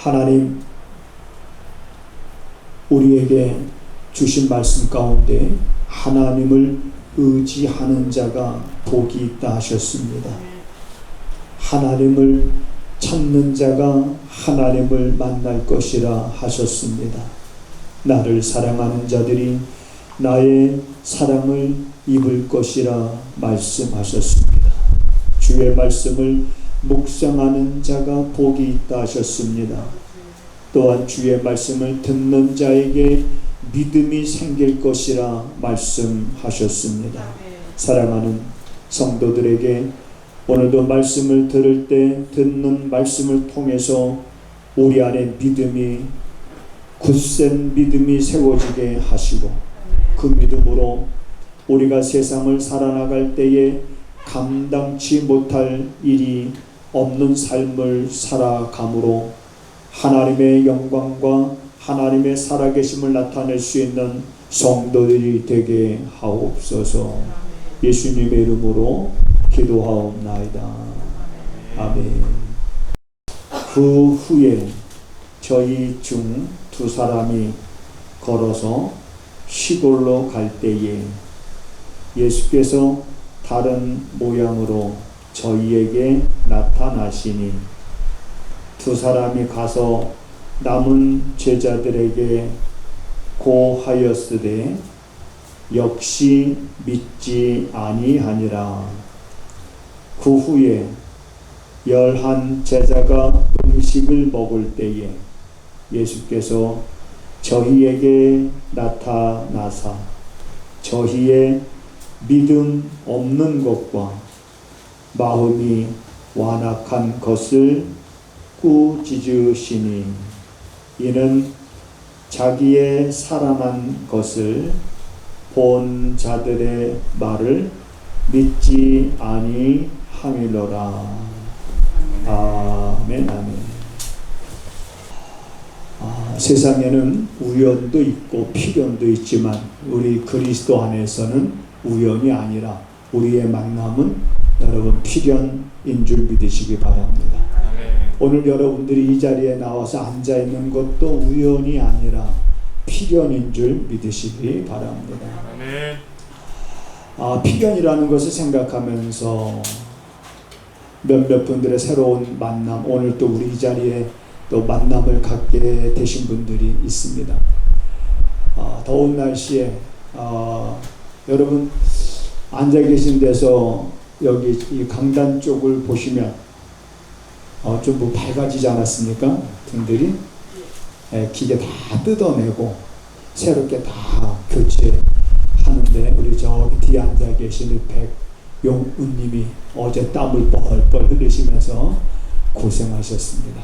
하나님, 우리에게 주신 말씀 가운데 하나님을 의지하는 자가 복이 있다 하셨습니다. 하나님을 찾는 자가 하나님을 만날 것이라 하셨습니다. 나를 사랑하는 자들이 나의 사랑을 입을 것이라 말씀하셨습니다. 주의 말씀을 묵상하는 자가 복이 있다 하셨습니다. 또한 주의 말씀을 듣는 자에게 믿음이 생길 것이라 말씀하셨습니다. 사랑하는 성도들에게 오늘도 말씀을 들을 때 듣는 말씀을 통해서 우리 안에 믿음이, 굳센 믿음이 세워지게 하시고, 그 믿음으로 우리가 세상을 살아나갈 때에 감당치 못할 일이 없는 삶을 살아감으로 하나님의 영광과 하나님의 살아계심을 나타낼 수 있는 성도들이 되게 하옵소서. 예수님의 이름으로 기도하옵나이다. 아멘. 그 후에 저희 중 두 사람이 걸어서 시골로 갈 때에 예수께서 다른 모양으로 저희에게 나타나시니 두 사람이 가서 남은 제자들에게 고하였으되 역시 믿지 아니하니라. 그 후에 11 제자가 음식을 먹을 때에 예수께서 저희에게 나타나사 저희의 믿음 없는 것과 마음이 완악한 것을 꾸짖으시니 이는 자기의 살아난 것을 본 자들의 말을 믿지 아니함이로라. 아멘. 아멘. 세상에는 우연도 있고 필연도 있지만 우리 그리스도 안에서는 우연이 아니라 우리의 만남은 여러분 필연인 줄 믿으시기 바랍니다. 오늘 여러분들이 이 자리에 나와서 앉아있는 것도 우연이 아니라 필연인 줄 믿으시기 바랍니다. 필연이라는 것을 생각하면서 몇몇 분들의 새로운 만남, 오늘 또 우리 이 자리에 또 만남을 갖게 되신 분들이 있습니다. 더운 날씨에 여러분 앉아 계신 데서 여기 이 강단 쪽을 보시면 좀 뭐 밝아지지 않았습니까? 등들이 기계 다 뜯어내고 새롭게 다 교체하는데 우리 저기 뒤에 앉아 계신 백용우님이 어제 땀을 뻘뻘 흘리시면서 고생하셨습니다.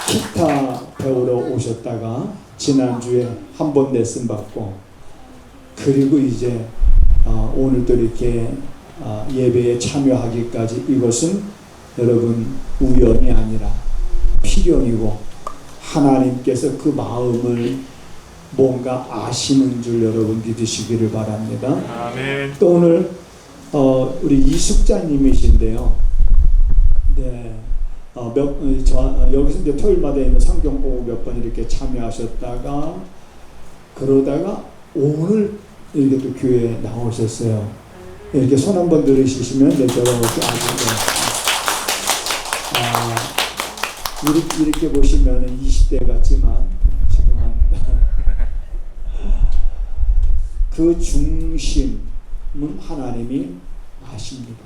기타 배우러 오셨다가 지난주에 한 번 레슨 받고 그리고 이제 오늘도 이렇게 예배에 참여하기까지 이것은 여러분 우연이 아니라 필연이고 하나님께서 그 마음을 뭔가 아시는 줄 여러분 믿으시기를 바랍니다. 아멘. 또 오늘 우리 이숙자님이신데요. 네, 여기서 이제 토요일마다 있는 성경 보고 몇 번 이렇게 참여하셨다가 그러다가 오늘 이렇게 또 교회에 나오셨어요. 이렇게 손 한번 들으시면 이렇게 보시면 20대 같지만 지금 그 중심은 하나님이 아십니다.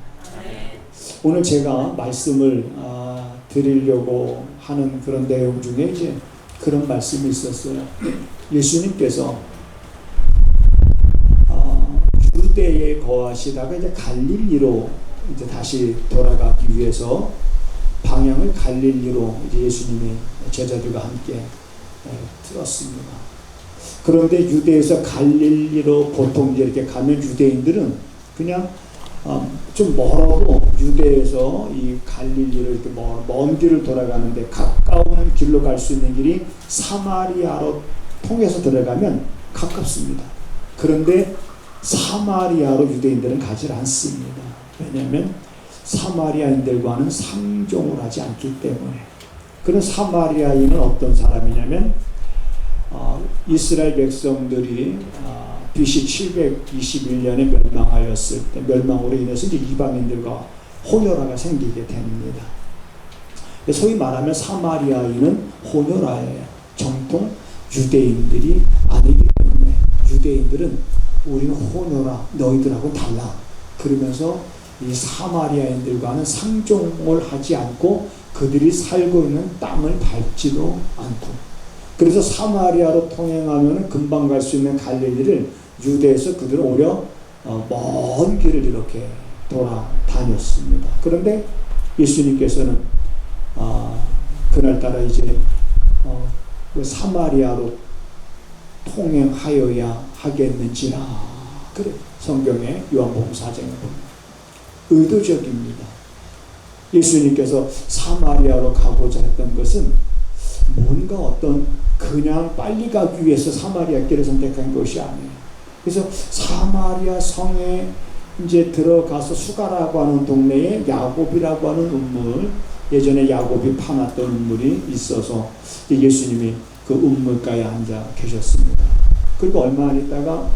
오늘 제가 말씀을 드리려고 하는 그런 내용 중에 이제 그런 말씀이 있었어요. 예수님께서 유대에 거하시다가 이제 갈릴리로 이제 다시 돌아가기 위해서 방향을 갈릴리로 이제 예수님이 제자들과 함께 들었습니다. 그런데 유대에서 갈릴리로 보통 이제 이렇게 가면 유대인들은 그냥 좀 멀어도 유대에서 이 갈릴리로 이렇게 먼 길을 돌아가는데 가까운 길로 갈 수 있는 길이 사마리아로 통해서 들어가면 가깝습니다. 그런데 사마리아로 유대인들은 가지 않습니다. 왜냐하면 사마리아인들과는 상종을 하지 않기 때문에. 그런 사마리아인은 어떤 사람이냐면 이스라엘 백성들이 BC 721년에 멸망하였을 때, 멸망으로 인해서 이제 이방인들과 혼혈아가 생기게 됩니다. 소위 말하면 사마리아인은 혼혈아예요. 정통 유대인들이 아니기 때문에. 유대인들은 우리는 혼혈아, 너희들하고 달라. 그러면서 이 사마리아인들과는 상종을 하지 않고 그들이 살고 있는 땅을 밟지도 않고, 그래서 사마리아로 통행하면 금방 갈 수 있는 갈릴리를 유대에서 그들은 오히려 먼 길을 이렇게 돌아다녔습니다. 그런데 예수님께서는 그날따라 이제 사마리아로 통행하여야 하겠는지라. 그래, 성경의 요한복음 4장에 보면 의도적입니다. 예수님께서 사마리아로 가고자 했던 것은 뭔가 어떤 그냥 빨리 가기 위해서 사마리아 길을 선택한 것이 아니에요. 그래서 사마리아 성에 이제 들어가서 수가라고 하는 동네에 야곱이라고 하는 우물, 예전에 야곱이 파놨던 우물이 있어서 예수님이 그 우물가에 앉아 계셨습니다. 그리고 얼마 안 있다가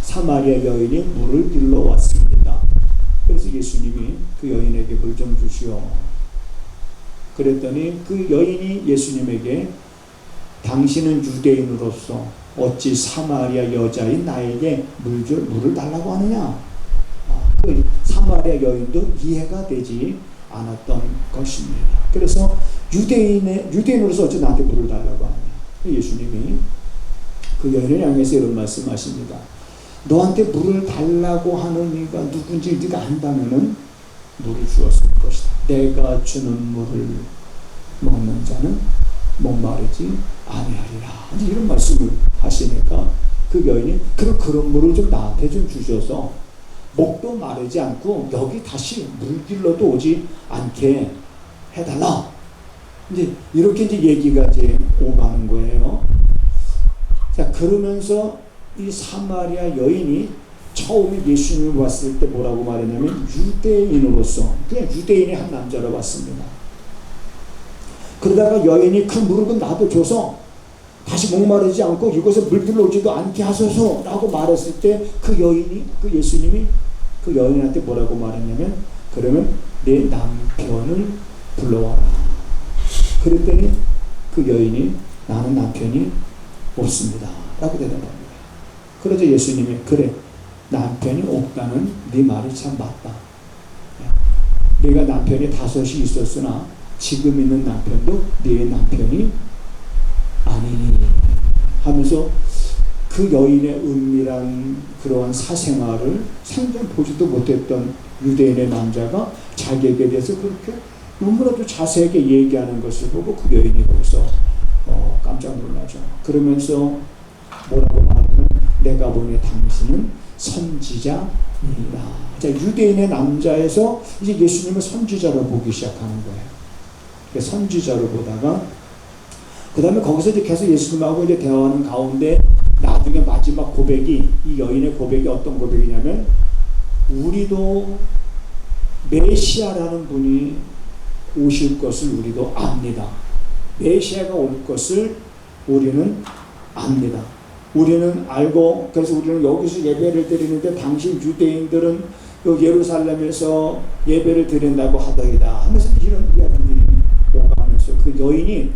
사마리아 여인이 물을 일러 왔습니다. 그래서 예수님이 그 여인에게 물 좀 주시오. 그랬더니 그 여인이 예수님에게 당신은 유대인으로서 어찌 사마리아 여자인 나에게 물을 달라고 하느냐. 그 사마리아 여인도 이해가 되지 않았던 것입니다. 그래서 유대인으로서 어찌 나한테 물을 달라고 하느냐. 예수님이 그 여인을 향해서 이런 말씀하십니다. 너한테 물을 달라고 하는 이가 누군지 네가 안다면은 물을 주었을 것이다. 내가 주는 물을 먹는 자는 목마르지 아니하리라. 이런 말씀을 하시니까 그 여인이 그런 물을 좀 나한테 좀 주셔서 목도 마르지 않고 여기 다시 물길로도 오지 않게 해달라. 이제 이렇게 이제 얘기가 이제 오가는 거예요. 자, 그러면서 이 사마리아 여인이 처음에 예수님을 봤을 때 뭐라고 말했냐면 유대인으로서, 그냥 유대인의 한 남자로 봤습니다. 그러다가 여인이 그 물을 나도 줘서 다시 목마르지 않고 이곳에 물들러 오지도 않게 하소서 라고 말했을 때 그 예수님이 그 여인한테 뭐라고 말했냐면 그러면 내 남편을 불러와라. 그랬더니 그 여인이 나는 남편이 없습니다 라고 대답합니다. 그래서 예수님이 그래, 남편이 없다는 네 말이 참 맞다. 네가 남편이 5이 있었으나 지금 있는 남편도 네 남편이 아니니 하면서 그 여인의 은밀한 그러한 사생활을 생전 보지도 못했던 유대인의 남자가 자기에게 대해서 그렇게 너무나도 자세하게 얘기하는 것을 보고 그 여인이 거기서 깜짝 놀라죠. 그러면서 뭐라고 말하냐면 내가 보니 당신은 선지자이다. 자, 유대인의 남자에서 이제 예수님을 선지자로 보기 시작하는 거예요. 선지자로 보다가 그 다음에 거기서 이제 계속 예수님하고 이제 대화하는 가운데 나중에 마지막 고백이, 이 여인의 고백이 어떤 고백이냐면 우리도 메시아라는 분이 오실 것을 우리도 압니다. 메시아가 올 것을 우리는 압니다. 우리는 알고, 그래서 우리는 여기서 예배를 드리는데 당신 유대인들은 예루살렘에서 예배를 드린다고 하더이다 하면서 이런 이야기들이 오가면서 그 여인이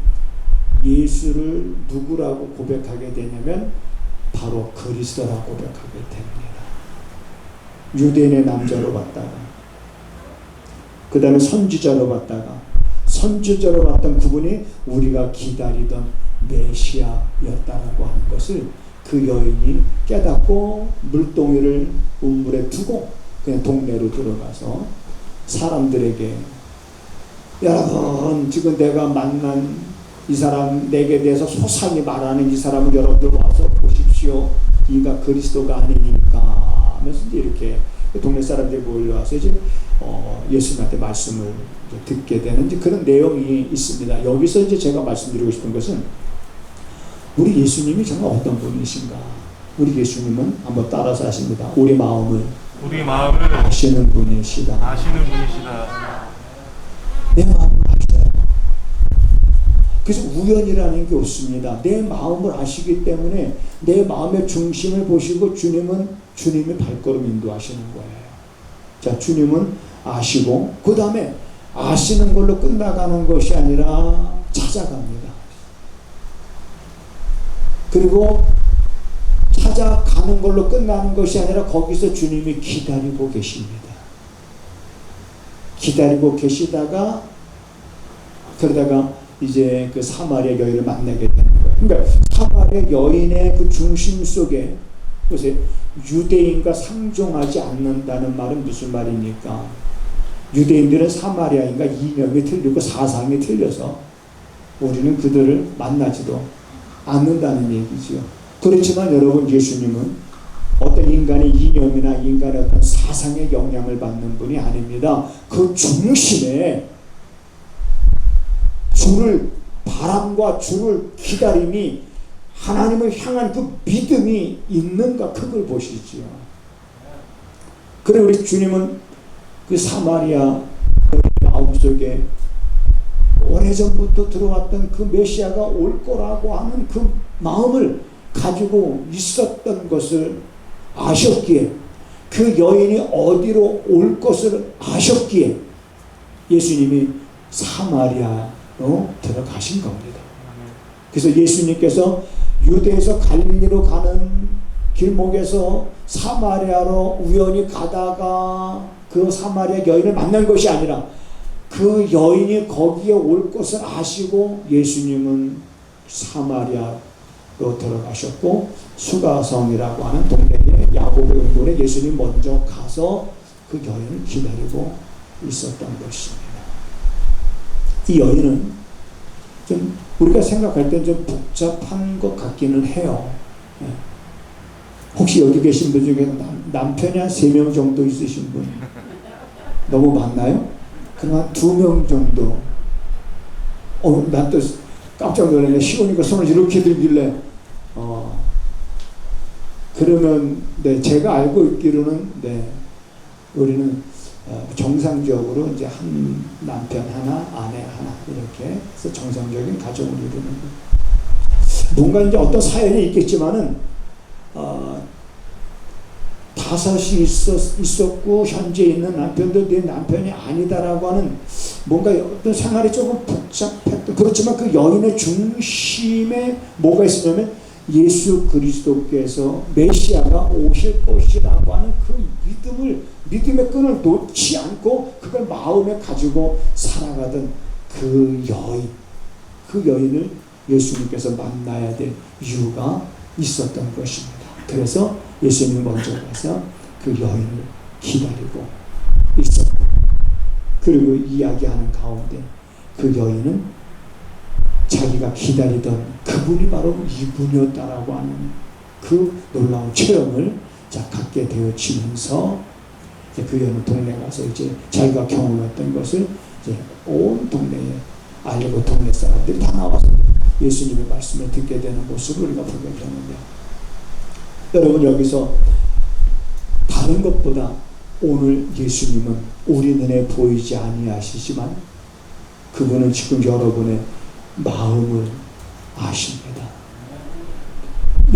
예수를 누구라고 고백하게 되냐면 바로 그리스도라고 고백하게 됩니다. 유대인의 남자로 봤다가 그 다음에 선지자로 봤다가 선지자로 봤던 그분이 우리가 기다리던 메시아였다라고 하는 것을 그 여인이 깨닫고 물동이를 우물에 두고 그냥 동네로 들어가서 사람들에게 여러분 지금 내가 만난 이 사람, 내게 대해서 소상히 말하는 이 사람은 여러분들 와서 보십시오. 이가 그리스도가 아니니까 하면서 이렇게 동네 사람들이 몰려와서 이제 예수님한테 말씀을 듣게 되는 이제 그런 내용이 있습니다. 여기서 이제 제가 말씀드리고 싶은 것은 우리 예수님이 정말 어떤 분이신가. 우리 예수님은 한번 따라서 하십니다. 우리 마음을 우리 마음을 아시는 분이시다. 아시는 분이시다. 내 마음을 아셔요. 그래서 우연이라는 게 없습니다. 내 마음을 아시기 때문에 내 마음의 중심을 보시고 주님이 발걸음 인도하시는 거예요. 자, 주님은 아시고 그 다음에 아시는 걸로 끝나가는 것이 아니라 찾아갑니다. 그리고 찾아가는 걸로 끝나는 것이 아니라 거기서 주님이 기다리고 계십니다. 기다리고 계시다가 그러다가 이제 그 사마리아 여인을 만나게 되는 거예요. 그러니까 사마리아 여인의 그 중심 속에 보세요. 유대인과 상종하지 않는다는 말은 무슨 말입니까? 유대인들은 사마리아인과 이념이 틀리고 사상이 틀려서 우리는 그들을 만나지도 않는다는 얘기죠. 그렇지만 여러분, 예수님은 어떤 인간의 이념이나 인간의 어떤 사상의 영향을 받는 분이 아닙니다. 그 중심에 주를 바람과 주를 기다림이 하나님을 향한 그 믿음이 있는가, 그걸 보시지요. 그래 우리 주님은 그 사마리아 마음속에 오래전부터 들어왔던 그 메시아가 올 거라고 하는 그 마음을 가지고 있었던 것을 아셨기에, 그 여인이 어디로 올 것을 아셨기에 예수님이 사마리아로 들어가신 겁니다. 그래서 예수님께서 유대에서 갈릴리로 가는 길목에서 사마리아로 우연히 가다가 그 사마리아 여인을 만난 것이 아니라 그 여인이 거기에 올 것을 아시고 예수님은 사마리아로 들어가셨고, 수가성이라고 하는 동네에 야고보 연못에 예수님 먼저 가서 그 여인을 기다리고 있었던 것입니다. 이 여인은 좀 우리가 생각할 때 좀 복잡한 것 같기는 해요. 혹시 여기 계신 분 중에 남편이 한 3명 정도 있으신 분? 너무 많나요? 그럼 한 2명 정도. 난 또 깜짝 놀랐네. 시온이가 손을 이렇게 들길래. 그러면, 네, 제가 알고 있기로는, 네, 우리는 정상적으로 이제 한 남편 하나, 아내 하나, 이렇게 해서 정상적인 가정을 이루는 거. 뭔가 이제 어떤 사연이 있겠지만은, 5이 있었고 현재 있는 남편도 내 남편이 아니다라고 하는 뭔가 어떤 생활이 조금 복잡했던, 그렇지만 그 여인의 중심에 뭐가 있으냐면 예수 그리스도께서 메시아가 오실 것이라고 하는 그 믿음의 끈을 놓지 않고 그걸 마음에 가지고 살아가던 그 여인을 예수님께서 만나야 될 이유가 있었던 것입니다. 그래서 예수님이 먼저 가서 그 여인을 기다리고 있었고, 그리고 이야기하는 가운데 그 여인은 자기가 기다리던 그분이 바로 이분이었다라고 하는 그 놀라운 체험을 갖게 되어지면서 그 여인은 동네 가서 이제 자기가 경험했던 것을 이제 온 동네에 알리고 동네 사람들이 다 나와서 예수님의 말씀을 듣게 되는 모습을 우리가 보게 되는데, 여러분, 여기서 다른 것보다 오늘 예수님은 우리 눈에 보이지 아니하시지만 그분은 지금 여러분의 마음을 아십니다.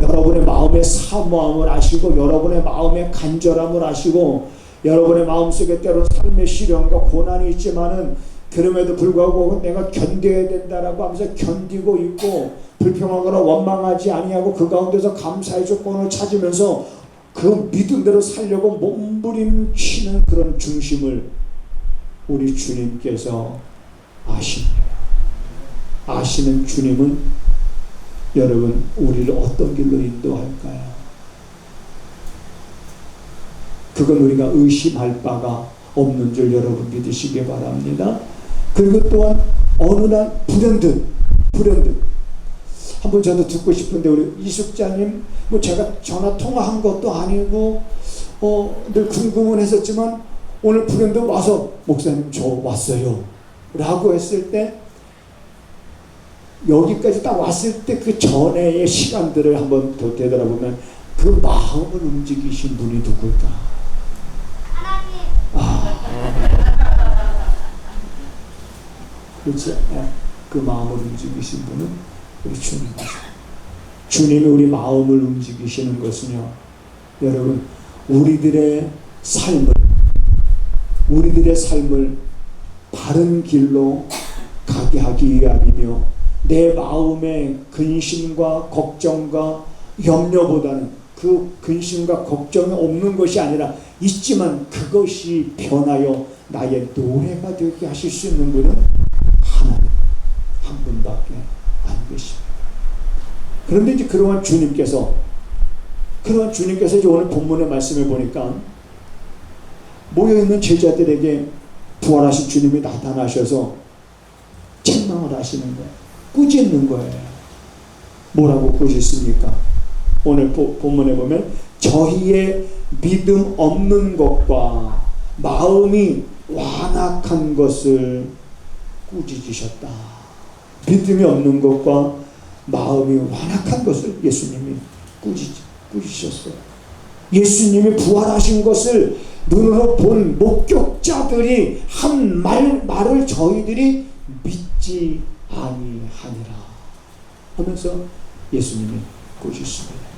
여러분의 마음의 사모함을 아시고, 여러분의 마음의 간절함을 아시고, 여러분의 마음속에 때로는 삶의 시련과 고난이 있지만은 그럼에도 불구하고 내가 견뎌야 된다라고 하면서 견디고 있고, 불평하거나 원망하지 아니하고 그 가운데서 감사의 조건을 찾으면서 그 믿음대로 살려고 몸부림치는 그런 중심을 우리 주님께서 아십니다. 아시는 주님은 여러분, 우리를 어떤 길로 인도할까요? 그건 우리가 의심할 바가 없는 줄 여러분 믿으시기 바랍니다. 그리고 또한 어느 날 불현듯 한번 저도 듣고 싶은데, 우리 이숙자님, 뭐 제가 전화 통화한 것도 아니고 늘 궁금은 했었지만 오늘 불현듯 와서 목사님 저 왔어요 라고 했을 때, 여기까지 딱 왔을 때 그 전에의 시간들을 한번 더 되돌아보면 그 마음을 움직이신 분이 누굴까? 그렇지? 그 마음을 움직이신 분은 우리 주님이죠. 주님이 우리 마음을 움직이시는 것은요, 여러분, 우리들의 삶을 바른 길로 가게 하기 위함이며, 내 마음의 근심과 걱정과 염려보다는 그 근심과 걱정이 없는 것이 아니라 있지만 그것이 변하여 나의 노래가 되게 하실 수 있는 분은 하나님 한 분밖에 안 계십니다. 그런데 이제 그러한 주님께서 이제 오늘 본문의 말씀을 보니까 모여있는 제자들에게 부활하신 주님이 나타나셔서 책망을 하시는 거예요. 꾸짖는 거예요. 뭐라고 꾸짖습니까? 오늘 본문에 보면 저희의 믿음 없는 것과 마음이 완악한 것을 꾸짖으셨다. 믿음이 없는 것과 마음이 완악한 것을 예수님이 꾸짖으셨어요. 예수님이 부활하신 것을 눈으로 본 목격자들이 한 말을 저희들이 믿지 아니하니라 하면서 예수님이 꾸짖습니다.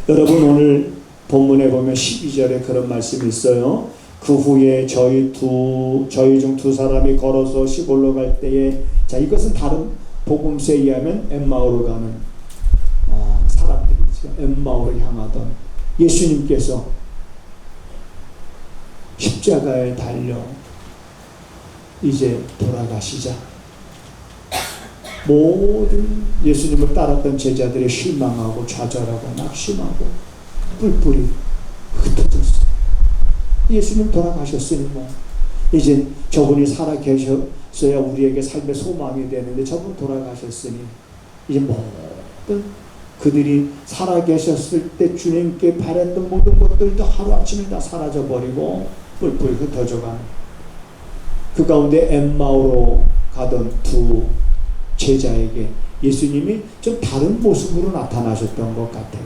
여러분, 오늘 본문에 보면 12절에 그런 말씀이 있어요. 그 후에 저희 중 두 사람이 걸어서 시골로 갈 때에, 자, 이것은 다른 복음서에 의하면 엠마오로 가는 사람들이죠. 엠마오로 향하던 예수님께서 십자가에 달려 이제 돌아가시자 모든 예수님을 따랐던 제자들이 실망하고 좌절하고 낙심하고 뿔뿔이 흩어졌어요. 예수님 돌아가셨으니 뭐 이제 저분이 살아 계셨어야 우리에게 삶의 소망이 되는데 저분 돌아가셨으니 이제 모든 그들이 살아 계셨을 때 주님께 바랬던 모든 것들도 하루아침에 다 사라져버리고 뿔뿔이 흩어져가는, 그 가운데 엠마오로 가던 두 제자에게 예수님이 좀 다른 모습으로 나타나셨던 것 같아요.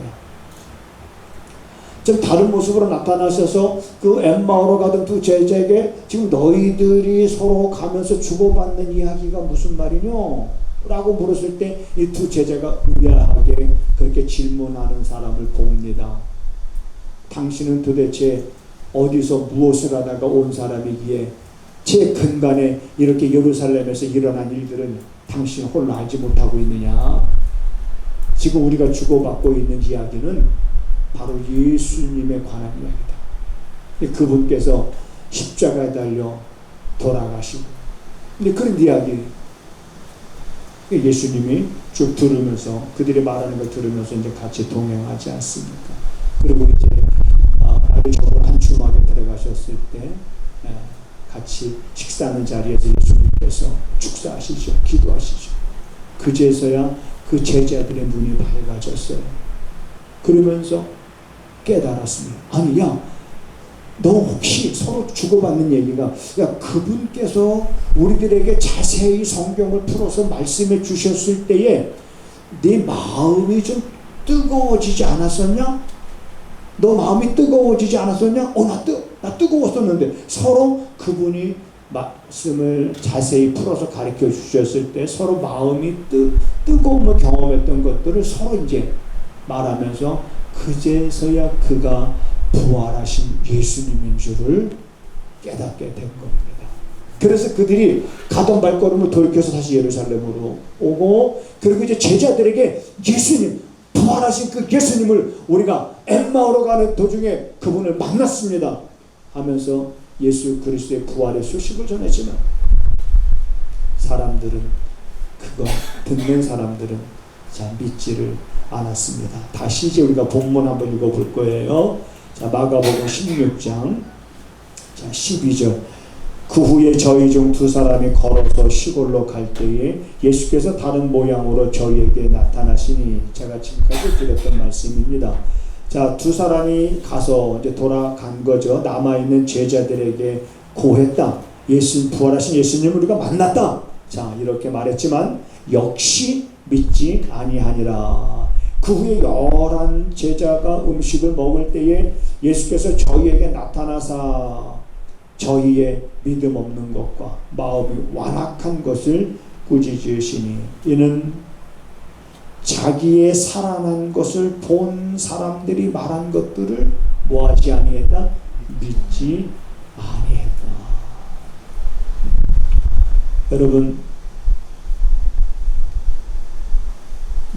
좀 다른 모습으로 나타나셔서 그 엠마오로 가던 두 제자에게 지금 너희들이 서로 가면서 주고받는 이야기가 무슨 말이뇨? 라고 물었을 때 이 두 제자가 의아하게 그렇게 질문하는 사람을 봅니다. 당신은 도대체 어디서 무엇을 하다가 온 사람이기에 제 근간에 이렇게 예루살렘에서 일어난 일들은 당신이 홀로 알지 못하고 있느냐? 지금 우리가 주고받고 있는 이야기는 바로 예수님에 관한 이야기다. 그분께서 십자가에 달려 돌아가시고, 근데 그런 이야기 예수님이 쭉 들으면서, 그들이 말하는 걸 들으면서 이제 같이 동행하지 않습니까? 그리고 이제 날이 저물 한 주막에 들어가셨을 때 같이 식사하는 자리에서 예수님께서 축사하시죠. 기도하시죠. 그제서야 그 제자들의 눈이 밝아졌어요. 그러면서 깨달았습니다. 아니, 너 혹시 서로 주고받는 얘기가, 그분께서 우리들에게 자세히 성경을 풀어서 말씀해 주셨을 때에 네 마음이 좀 뜨거워지지 않았었냐? 너 마음이 뜨거워지지 않았었냐? 나 뜨거웠었는데. 서로 그분이 말씀을 자세히 풀어서 가르쳐 주셨을 때 서로 마음이 뜨거움을 경험했던 것들을 서로 이제 말하면서 그제서야 그가 부활하신 예수님인 줄을 깨닫게 된 겁니다. 그래서 그들이 가던 발걸음을 돌이켜서 다시 예루살렘으로 오고, 그리고 이제 제자들에게 예수님, 부활하신 그 예수님을 우리가 엠마오로 가는 도중에 그분을 만났습니다 하면서 예수 그리스도의 부활의 소식을 전했지만, 사람들은, 그거 듣는 사람들은 잘 믿지를 않았습니다. 다시 이제 우리가 본문 한번 읽어볼 거예요. 자, 마가복음 16장 12절. 그 후에 저희 중 두 사람이 걸어서 시골로 갈 때에 예수께서 다른 모양으로 저희에게 나타나시니, 제가 지금까지 드렸던 말씀입니다. 자, 두 사람이 가서 이제 돌아간 거죠. 남아있는 제자들에게 고했다. 부활하신 예수님을 우리가 만났다. 자, 이렇게 말했지만 역시 믿지 아니하니라. 그 후에 11 제자가 음식을 먹을 때에 예수께서 저희에게 나타나사 저희의 믿음 없는 것과 마음이 완악한 것을 꾸짖으시니 이는 자기의 살아난 것을 본 사람들이 말한 것들을 뭐하지 아니했다? 믿지 아니했다. 여러분,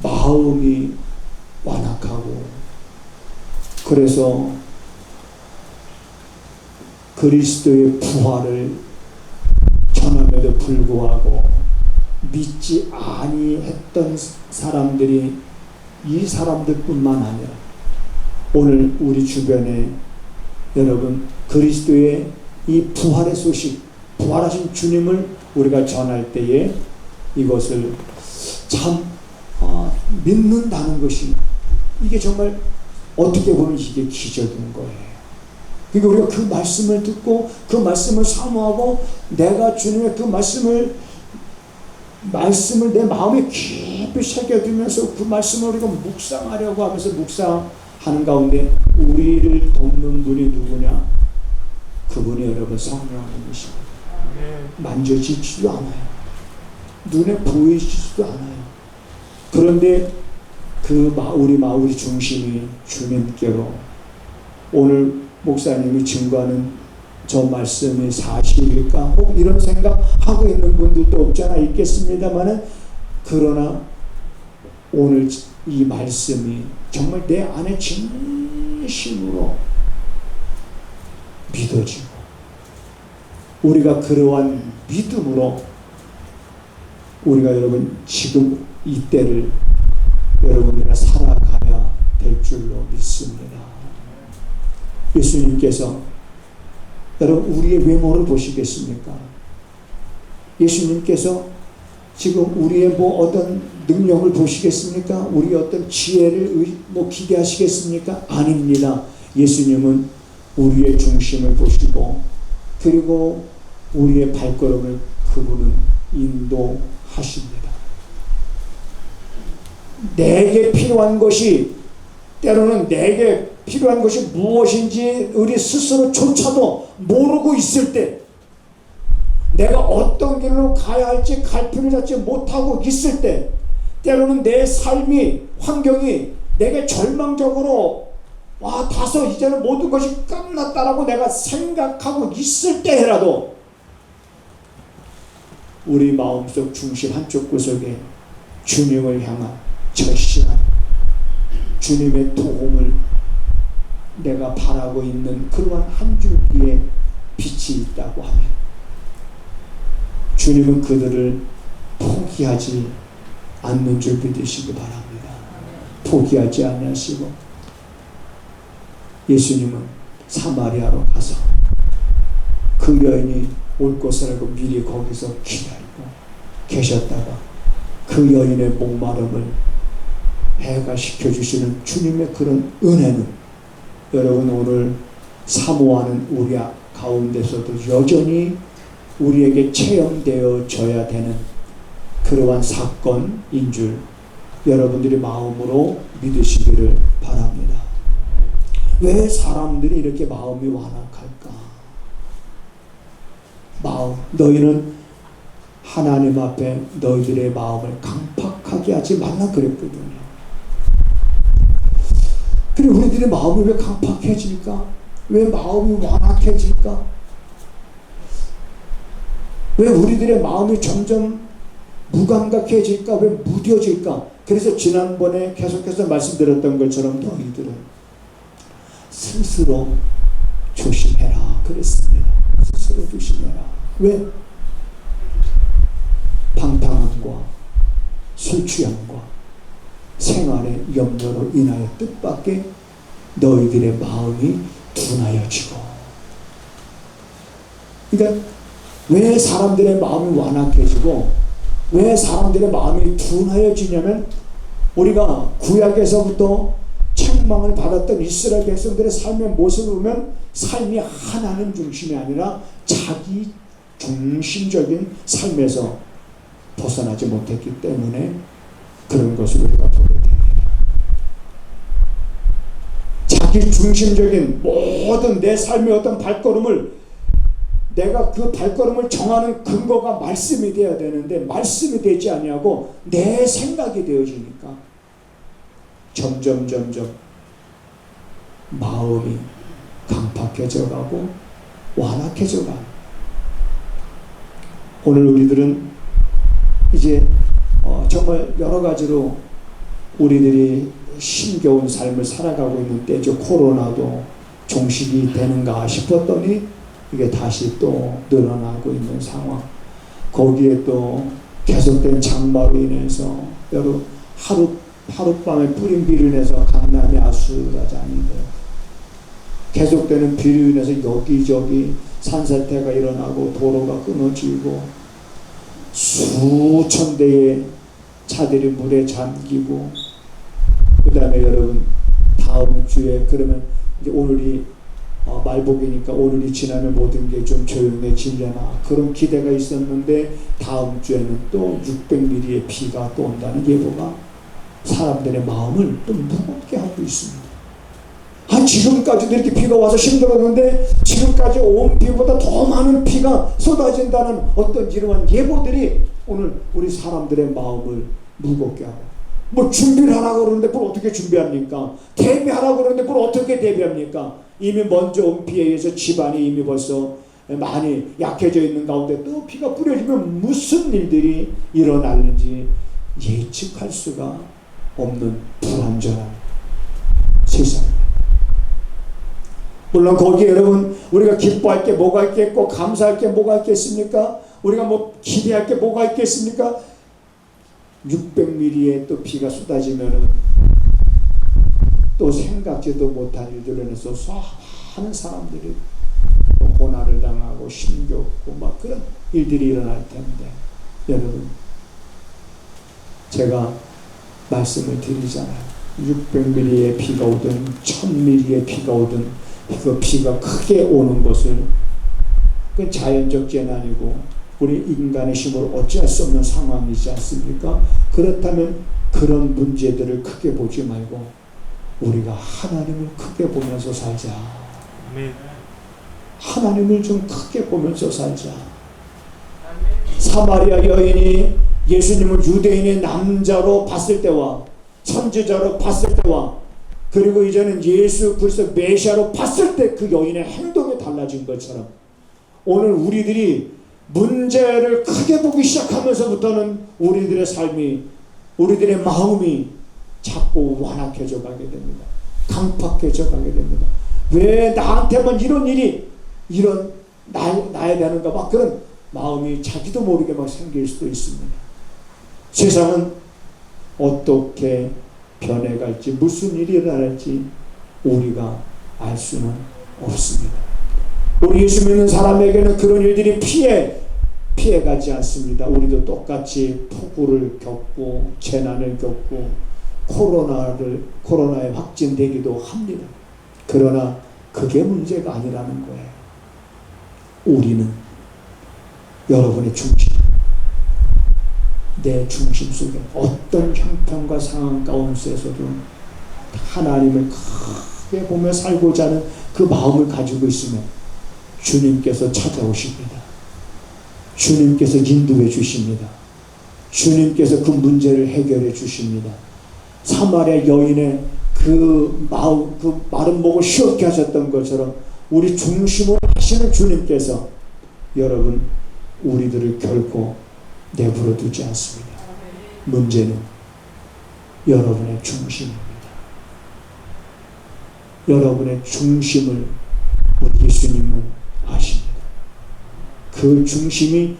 마음이 완악하고 그래서 그리스도의 부활을 전함에도 불구하고 믿지 아니했던 사람들이 이 사람들뿐만 아니라 오늘 우리 주변에 여러분 그리스도의 이 부활의 소식, 부활하신 주님을 우리가 전할 때에 이것을 참 믿는다는 것이 이게 정말 어떻게 보면 이게 기적인 거예요. 그러니까 우리가 그 말씀을 듣고 그 말씀을 사모하고 내가 주님의 그 말씀을 내 마음에 깊이 새겨두면서 그 말씀을 우리가 묵상하려고 하면서 묵상하는 가운데 우리를 돕는 분이 누구냐? 그분이 여러분 성령님이십니다. 만져지지도 않아요. 눈에 보이지도 않아요. 그런데 우리 중심이 주님께로 오늘 목사님이 증거하는 저 말씀이 사실일까? 혹 이런 생각하고 있는 분들도 없지 않아 있겠습니다만은 그러나 오늘 이 말씀이 정말 내 안에 진심으로 믿어지고 우리가 그러한 믿음으로 우리가 여러분 지금 이때를 여러분들과 살아가야 될 줄로 믿습니다. 예수님께서 여러분 우리의 외모를 보시겠습니까? 예수님께서 지금 우리의 어떤 능력을 보시겠습니까? 우리의 어떤 지혜를 기대하시겠습니까? 아닙니다. 예수님은 우리의 중심을 보시고 그리고 우리의 발걸음을 그분은 인도하십니다. 내게 필요한 것이 때로는 내게 필요한 것이 무엇인지 우리 스스로조차도 모르고 있을 때 내가 어떤 길로 가야 할지 갈피를 잡지 못하고 있을 때 때로는 내 삶이 환경이 내게 절망적으로 다소 이제는 모든 것이 끝났다라고 내가 생각하고 있을 때라도 우리 마음속 중심 한쪽 구석에 주님을 향한 절실한 주님의 도움을 내가 바라고 있는 그러한 한 줄기의 빛이 있다고 하면 주님은 그들을 포기하지 않는 줄 믿으시기 바랍니다. 포기하지 않으시고 예수님은 사마리아로 가서 그 여인이 올 것을 알고 미리 거기서 기다리고 계셨다가 그 여인의 목마름을 해결시켜주시는 주님의 그런 은혜는 여러분 오늘 사모하는 우리 가운데서도 여전히 우리에게 체험되어져야 되는 그러한 사건인 줄 여러분들이 마음으로 믿으시기를 바랍니다. 왜 사람들이 이렇게 마음이 완악할까? 너희는 하나님 앞에 너희들의 마음을 강팍하게 하지 말라 그랬거든요. 그리고 우리들의 마음이 왜 강팍해질까? 왜 마음이 완악해질까? 왜 우리들의 마음이 점점 무감각해질까? 왜 무뎌질까? 그래서 지난번에 계속해서 말씀드렸던 것처럼 너희들은 스스로 조심해라 그랬습니다. 스스로 조심해라. 왜? 방탕함과 술 취함과 생활의 염려로 인하여 뜻밖의 너희들의 마음이 둔하여지고 그러니까 왜 사람들의 마음이 완악해지고 왜 사람들의 마음이 둔하여지냐면 우리가 구약에서부터 책망을 받았던 이스라엘 백성들의 삶의 모습을 보면 삶이 하나님 중심이 아니라 자기 중심적인 삶에서 벗어나지 못했기 때문에 그런 것을 우리가 보게 됩니다. 자기 중심적인 모든 내 삶의 어떤 발걸음을 내가 그 발걸음을 정하는 근거가 말씀이 되어야 되는데 말씀이 되지 아니하고 내 생각이 되어지니까 점점 마음이 강팍해져 가고 완악해져 가고, 오늘 우리들은 이제 정말 여러 가지로 우리들이 힘겨운 삶을 살아가고 있는 때죠. 코로나도 종식이 되는가 싶었더니 이게 다시 또 늘어나고 있는 상황. 거기에 또 계속된 장마로 인해서 여러 하룻밤에 뿌린 비를 인해서 강남이 아수라장이 돼요. 계속되는 비로 인해서 여기저기 산사태가 일어나고 도로가 끊어지고 수천 대의 차들이 물에 잠기고, 그 다음에 여러분 다음 주에 그러면 이제 오늘이 말복이니까 오늘이 지나면 모든 게 좀 조용해지려나 그런 기대가 있었는데 다음 주에는 또 600mm의 비가 또 온다는 예보가 사람들의 마음을 또 무겁게 하고 있습니다. 지금까지도 이렇게 비가 와서 힘들었는데 지금까지 온 비보다 더 많은 비가 쏟아진다는 어떤 이러한 예보들이 오늘 우리 사람들의 마음을 무겁게 하고, 뭐 준비를 하라고 그러는데 뭘 어떻게 준비합니까? 대비하라고 그러는데 뭘 어떻게 대비합니까? 이미 먼저 온 비에 의해서 집안이 이미 벌써 많이 약해져 있는 가운데 또 비가 뿌려지면 무슨 일들이 일어나는지 예측할 수가 없는 불안전한 세상. 물론 거기에 여러분 우리가 기뻐할 게 뭐가 있겠고 감사할 게 뭐가 있겠습니까? 우리가 뭐 기대할 게 뭐가 있겠습니까? 600mm의 또 비가 쏟아지면은 또 생각지도 못한 일들로 인해서 수많은 사람들이 고난을 당하고 힘겹고 막 그런 일들이 일어날 텐데, 여러분 제가 말씀을 드리잖아요. 600mm의 비가 오든 1000mm의 비가 오든 그 비가 크게 오는 것을, 그 자연적 재난이고 우리 인간의 힘으로 어찌할 수 없는 상황이지 않습니까? 그렇다면 그런 문제들을 크게 보지 말고 우리가 하나님을 크게 보면서 살자. 하나님을 좀 크게 보면서 살자. 사마리아 여인이 예수님을 유대인의 남자로 봤을 때와 선지자로 봤을 때와 그리고 이제는 예수 그리스도 메시아로 봤을 때 그 여인의 행동이 달라진 것처럼 오늘 우리들이 문제를 크게 보기 시작하면서부터는 우리들의 삶이, 우리들의 마음이 자꾸 완악해져 가게 됩니다. 강팍해져 가게 됩니다. 왜 나한테만 이런 일이 나야 되는가 막 그런 마음이 자기도 모르게 막 생길 수도 있습니다. 세상은 어떻게 변해갈지, 무슨 일이 일어날지 우리가 알 수는 없습니다. 우리 예수 믿는 사람에게는 그런 일들이 피해가지 않습니다. 우리도 똑같이 폭우를 겪고 재난을 겪고 코로나에 확진되기도 합니다. 그러나 그게 문제가 아니라는 거예요. 우리는 여러분의 중심, 내 중심 속에 어떤 형편과 상황 가운데서도 하나님을 크게 보며 살고자 하는 그 마음을 가지고 있으면 주님께서 찾아오십니다. 주님께서 인도해 주십니다. 주님께서 그 문제를 해결해 주십니다. 사마리아 여인의 그 마음, 그 마른 목을 시원케 하셨던 것처럼 우리 중심을 하시는 주님께서 여러분 우리들을 결코 내버려 두지 않습니다. 문제는 여러분의 중심입니다. 여러분의 중심을 우리 예수님은 아십니다. 그 중심이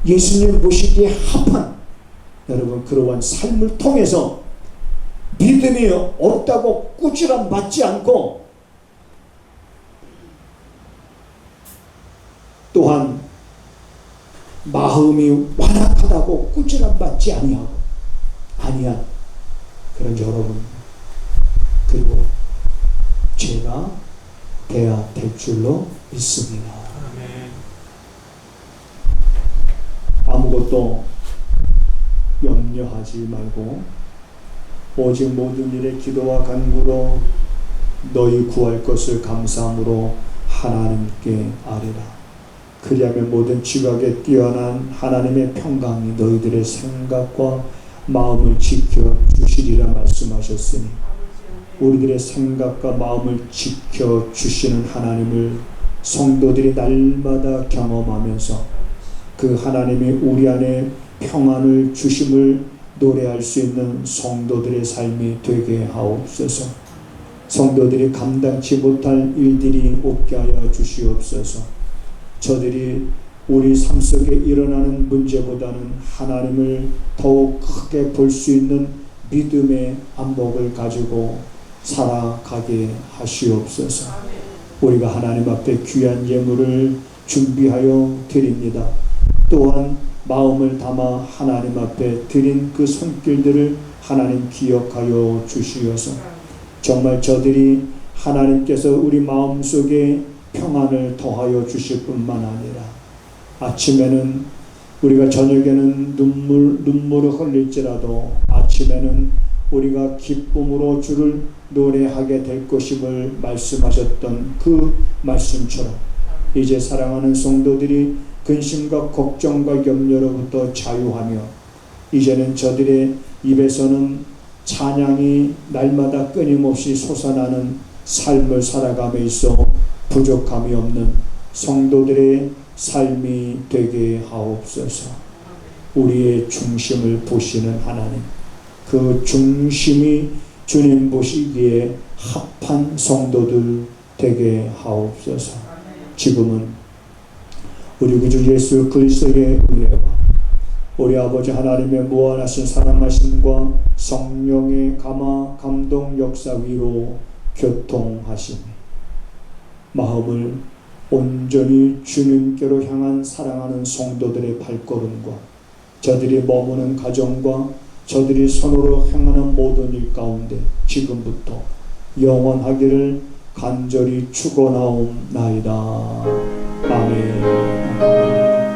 예수님 보시기에 합한 여러분 그러한 삶을 통해서 믿음이 없다고 꾸지람 받지 않고 또한 마음이 완악하다고 꾸지람 받지 아니한 그런 여러분 그리고 제가 돼야 될 줄로 믿습니다. 아무것도 염려하지 말고 오직 모든 일에 기도와 간구로 너희 구할 것을 감사함으로 하나님께 아뢰라. 그리하면 모든 지각에 뛰어난 하나님의 평강이 너희들의 생각과 마음을 지켜 주시리라 말씀하셨으니 우리들의 생각과 마음을 지켜 주시는 하나님을 성도들이 날마다 경험하면서 그 하나님이 우리 안에 평안을 주심을 노래할 수 있는 성도들의 삶이 되게 하옵소서. 성도들이 감당치 못할 일들이 없게 하여 주시옵소서. 저들이 우리 삶 속에 일어나는 문제보다는 하나님을 더욱 크게 볼 수 있는 믿음의 안목을 가지고 살아가게 하시옵소서. 우리가 하나님 앞에 귀한 예물을 준비하여 드립니다. 또한 마음을 담아 하나님 앞에 드린 그 손길들을 하나님 기억하여 주시어서 정말 저들이 하나님께서 우리 마음속에 평안을 더하여 주실 뿐만 아니라 아침에는 우리가 저녁에는 눈물을 흘릴지라도 아침에는 우리가 기쁨으로 주를 노래하게 될 것임을 말씀하셨던 그 말씀처럼 이제 사랑하는 성도들이 근심과 걱정과 염려로부터 자유하며 이제는 저들의 입에서는 찬양이 날마다 끊임없이 솟아나는 삶을 살아감에 있어 부족함이 없는 성도들의 삶이 되게 하옵소서. 우리의 중심을 보시는 하나님, 그 중심이 주님 보시기에 합한 성도들 되게 하옵소서. 지금은 우리 구주 예수 그리스도의 은혜와 우리 아버지 하나님의 무한하신 사랑하심과 성령의 감화 감동 역사 위로 교통하시니 마음을 온전히 주님께로 향한 사랑하는 성도들의 발걸음과 저들이 머무는 가정과 저들이 손으로 행하는 모든 일 가운데 지금부터 영원하기를 간절히 축원하옵나이다. 아멘.